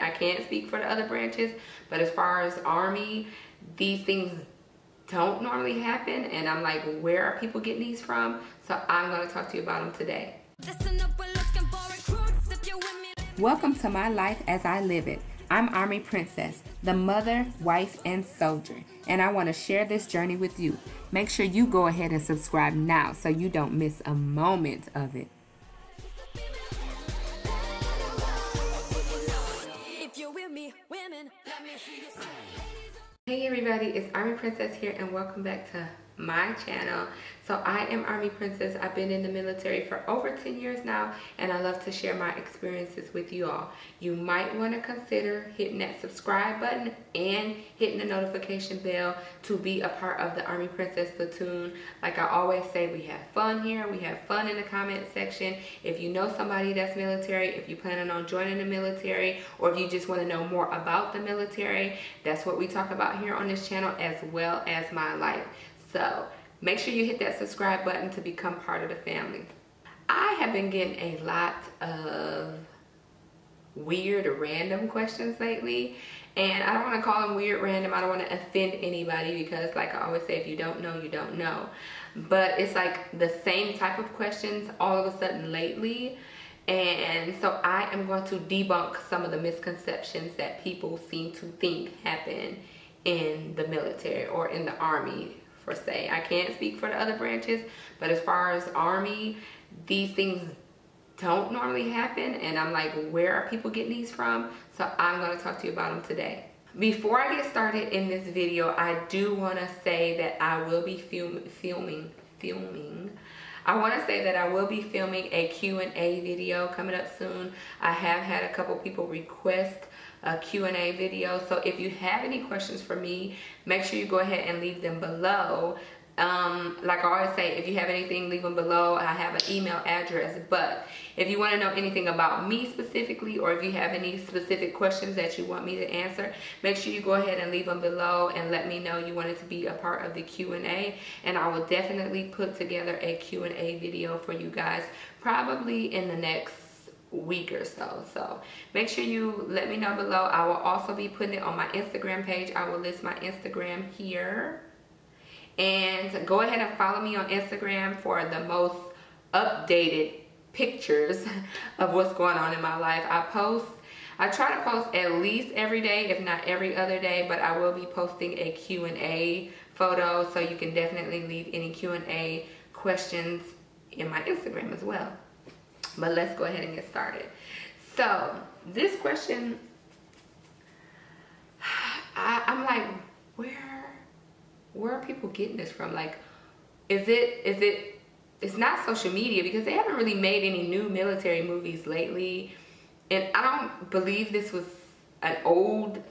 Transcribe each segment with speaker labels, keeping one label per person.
Speaker 1: I can't speak for the other branches, but as far as Army, these things don't normally happen, and I'm like, where are people getting these from? So I'm going to talk to you about them today. Welcome to my life as I live it. I'm Army Princess, the mother, wife, and soldier, and I want to share this journey with you. Make sure you go ahead and subscribe now so you don't miss a moment of it. Hey everybody, it's Army Princess here, and welcome back to my channel. So I am Army Princess. I've been in the military for over 10 years now, and I love to share my experiences with you all. You might want to consider hitting that subscribe button and hitting the notification bell to be a part of the Army Princess Platoon. Like I always say, we have fun here. We have fun in the comment section. If you know somebody that's military, if you're planning on joining the military, or if you just want to know more about the military, that's what we talk about here on this channel, as well as my life. So make sure you hit that subscribe button to become part of the family. I have been getting a lot of weird or random questions lately, and I don't want to call them weird, random. I don't want to offend anybody, because like I always say, if you don't know, you don't know. But it's like the same type of questions all of a sudden lately, and so I am going to debunk some of the misconceptions that people seem to think happen in the military or in the Army. For say, I can't speak for the other branches, but as far as Army, these things don't normally happen, and I'm like, where are people getting these from? So I'm going to talk to you about them today. Before I get started in this video, I do want to say that I will be filming. I want to say that I will be filming a Q&A video coming up soon. I have had a couple people request a Q&A video, so if you have any questions for me, make sure you go ahead and leave them below. Like I always say, if you have anything, leave them below. I have an email address, but if you want to know anything about me specifically, or if you have any specific questions that you want me to answer, make sure you go ahead and leave them below and let me know you wanted to be a part of the Q&A, and I will definitely put together a Q&A video for you guys, probably in the next week or so. So make sure you let me know below. I will also be putting it on my Instagram page. I will list my Instagram here, and go ahead and follow me on Instagram for the most updated pictures of what's going on in my life. I try to post at least every day, if not every other day, but I will be posting a Q&A photo, so you can definitely leave any Q&A questions in my Instagram as well. But let's go ahead and get started. So this question, I'm like, where are people getting this from? Like, it's not social media, because they haven't really made any new military movies lately, and I don't believe this was an old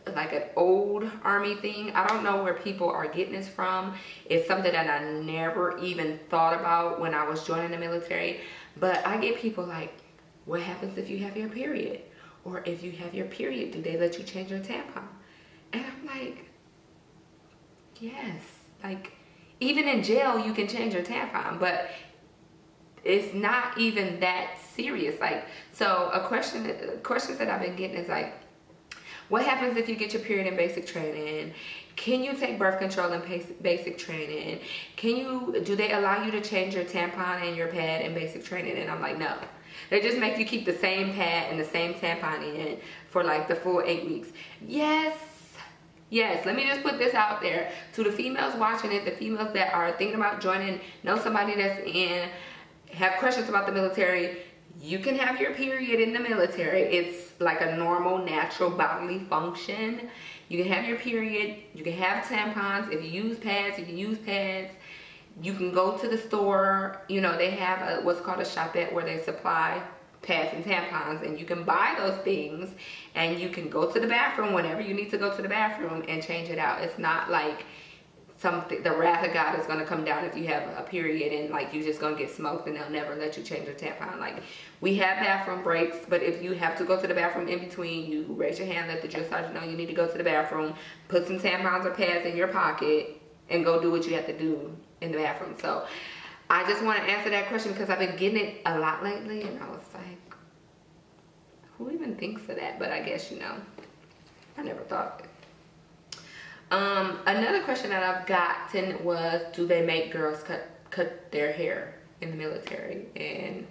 Speaker 1: Army thing. I don't know where people are getting this from. It's something that I never even thought about when I was joining the military. But I get people like, what happens if you have your period? Or if you have your period, do they let you change your tampon? And I'm like, yes. Like, even in jail, you can change your tampon, but it's not even that serious. Like, so questions that I've been getting is like, what happens if you get your period in basic training? Can you take birth control in basic training? Do they allow you to change your tampon and your pad in basic training? And I'm like, no. They just make you keep the same pad and the same tampon in for like the full 8 weeks. Yes, let me just put this out there to the females watching it, the females that are thinking about joining, know somebody that's in, have questions about the military. You can have your period in the military. It's like a normal, natural bodily function. You can have your period. You can have tampons. If you use pads, you can use pads. You can go to the store. You know, they have what's called a shopette, where they supply pads and tampons, and you can buy those things, and you can go to the bathroom whenever you need to go to the bathroom and change it out. It's not like something, the wrath of God is going to come down if you have a period and like you're just going to get smoked and they'll never let you change your tampon. Like, we have bathroom breaks, but if you have to go to the bathroom in between, you raise your hand, let the drill sergeant know you need to go to the bathroom, put some tampons or pads in your pocket, and go do what you have to do in the bathroom. So I just want to answer that question because I've been getting it a lot lately, and I was like, who even thinks of that? But I guess, you know, I never thought of it. Another question that I've gotten was, do they make girls cut their hair in the military? And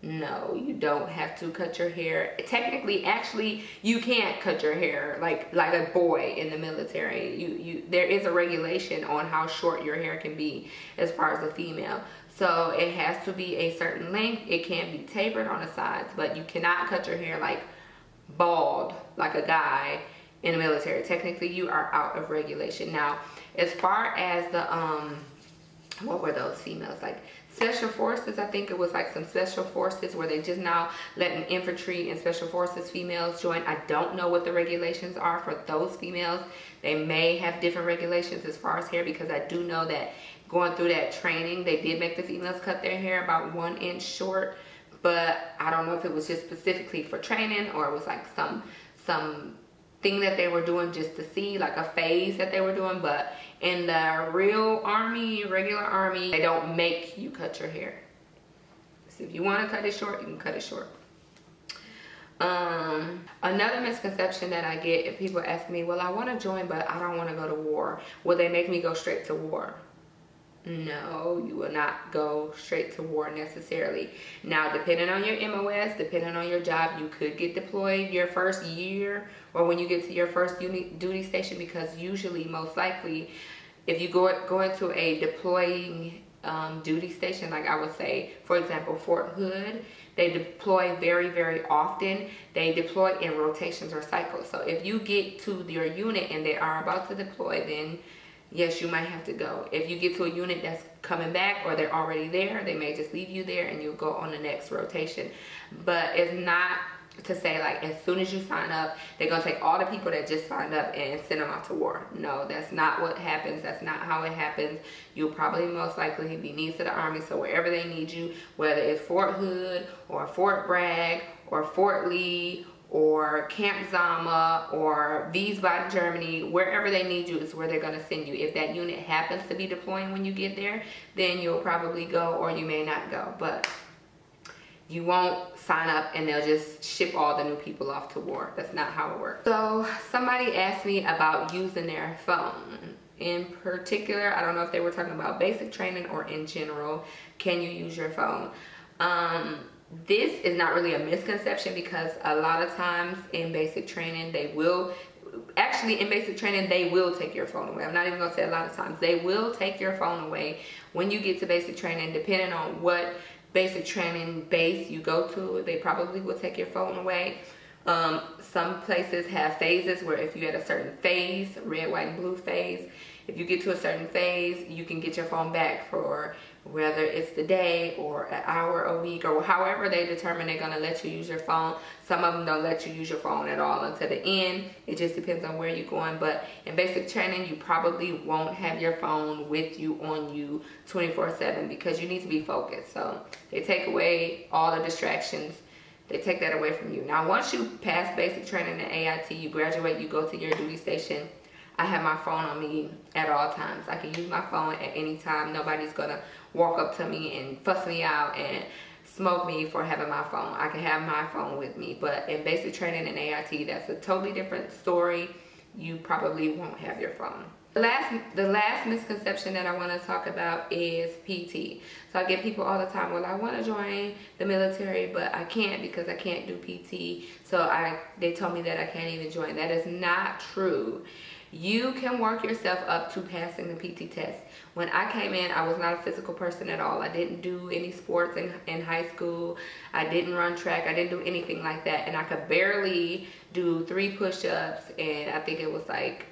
Speaker 1: no, you don't have to cut your hair. Technically, actually, you can't cut your hair like a boy in the military. There is a regulation on how short your hair can be as far as a female. So it has to be a certain length. It can be tapered on the sides, but you cannot cut your hair like bald like a guy in the military. Technically, you are out of regulation. Now, as far as the what were those females, like special forces? I think it was like some special forces where they just now letting infantry and special forces females join. I don't know what the regulations are for those females. They may have different regulations as far as hair, because I do know that going through that training, they did make the females cut their hair about 1 inch short. But I don't know if it was just specifically for training, or it was like some thing that they were doing just to see, like a phase that they were doing. But in the real army, regular army, they don't make you cut your hair. So if you want to cut it short, you can cut it short. Another misconception that I get, if people ask me, well, I want to join, but I don't want to go to war. Will they make me go straight to war? No, you will not go straight to war necessarily. Now, depending on your MOS, depending on your job, you could get deployed your first year, or when you get to your first duty station, because usually, most likely, if you go into a deploying duty station, like I would say, for example, Fort Hood, they deploy very, very often. They deploy in rotations or cycles. So if you get to your unit and they are about to deploy, then yes, you might have to go. If you get to a unit that's coming back, or they're already there, they may just leave you there and you'll go on the next rotation. But it's not to say like as soon as you sign up, they're gonna take all the people that just signed up and send them out to war. No, that's not what happens. That's not how it happens. You'll probably most likely be needed to the Army. So wherever they need you, whether it's Fort Hood or Fort Bragg or Fort Lee or Camp Zama or Wiesbaden, Germany, wherever they need you is where they're going to send you. If that unit happens to be deploying when you get there, then you'll probably go, or you may not go. But you won't sign up and they'll just ship all the new people off to war. That's not how it works. So somebody asked me about using their phone. In particular, I don't know if they were talking about basic training or in general, can you use your phone? This is not really a misconception, because a lot of times in basic training, they will take your phone away. I'm not even gonna say a lot of times. They will take your phone away when you get to basic training, depending on what basic training base you go to. They probably will take your phone away. Some places have phases where if you had a certain phase, red, white, and blue phase, if you get to a certain phase, you can get your phone back for whether it's the day or an hour a week, or however they determine they're going to let you use your phone. Some of them don't let you use your phone at all until the end. It just depends on where you're going. But in basic training, you probably won't have your phone with you on you 24/7, because you need to be focused. So they take away all the distractions. They take that away from you. Now, once you pass basic training in AIT, you graduate, you go to your duty station. I have my phone on me at all times. I can use my phone at any time. Nobody's gonna walk up to me and fuss me out and smoke me for having my phone. I can have my phone with me. But in basic training in AIT, that's a totally different story. You probably won't have your phone. The last misconception that I want to talk about is PT. So I get people all the time, well, I want to join the military, but I can't because I can't do PT. So they told me that I can't even join. That is not true. You can work yourself up to passing the PT test. When I came in, I was not a physical person at all. I didn't do any sports in high school. I didn't run track. I didn't do anything like that. And I could barely do 3 push-ups, and I think it was like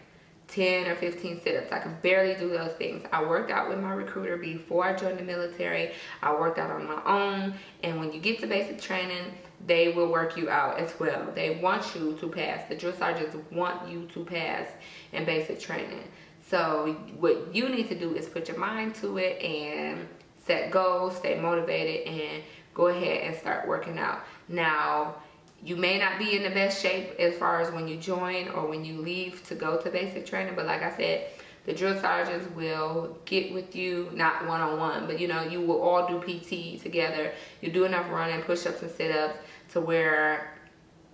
Speaker 1: 10 or 15 sit-ups. I could barely do those things. I worked out with my recruiter before I joined the military. I worked out on my own. And when you get to basic training, they will work you out as well. They want you to pass. The drill sergeants want you to pass in basic training. So what you need to do is put your mind to it and set goals, stay motivated, and go ahead and start working out. Now, you may not be in the best shape as far as when you join or when you leave to go to basic training, but like I said, the drill sergeants will get with you, not one-on-one, but you know, you will all do PT together. You do enough running, push-ups, and sit-ups to where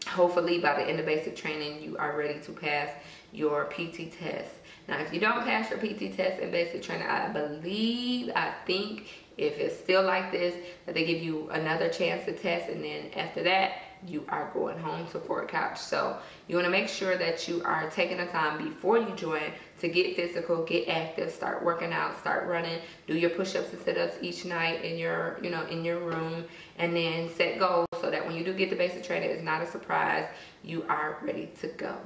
Speaker 1: hopefully by the end of basic training, you are ready to pass your PT test. Now, if you don't pass your PT test in basic training, I think if it's still like this, that they give you another chance to test, and then after that, you are going home to Fort Couch. So you want to make sure that you are taking the time before you join to get physical, get active, start working out, start running, do your push-ups and sit-ups each night in your, in your room, and then set goals so that when you do get the basic training, it's not a surprise. You are ready to go.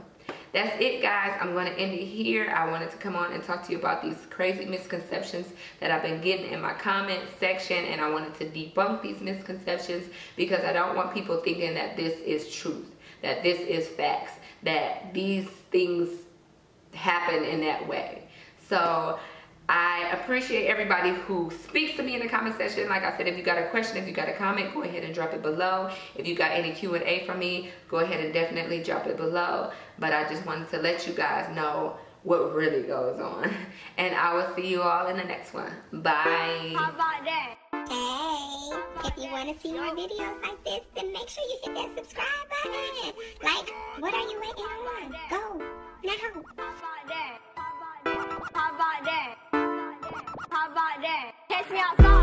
Speaker 1: That's it, guys. I'm going to end it here. I wanted to come on and talk to you about these crazy misconceptions that I've been getting in my comment section, and I wanted to debunk these misconceptions because I don't want people thinking that this is truth, that this is facts, that these things happen in that way. So I appreciate everybody who speaks to me in the comment section. Like I said, if you got a question, if you got a comment, go ahead and drop it below. If you got any Q&A from me, go ahead and definitely drop it below. But I just wanted to let you guys know what really goes on. And I will see you all in the next one. Bye.
Speaker 2: How about that? Hey, if you want to see more videos like this, then make sure you hit that subscribe button. Like, what are you waiting on? Go now. How about that? How about that? How about that? Catch me outside.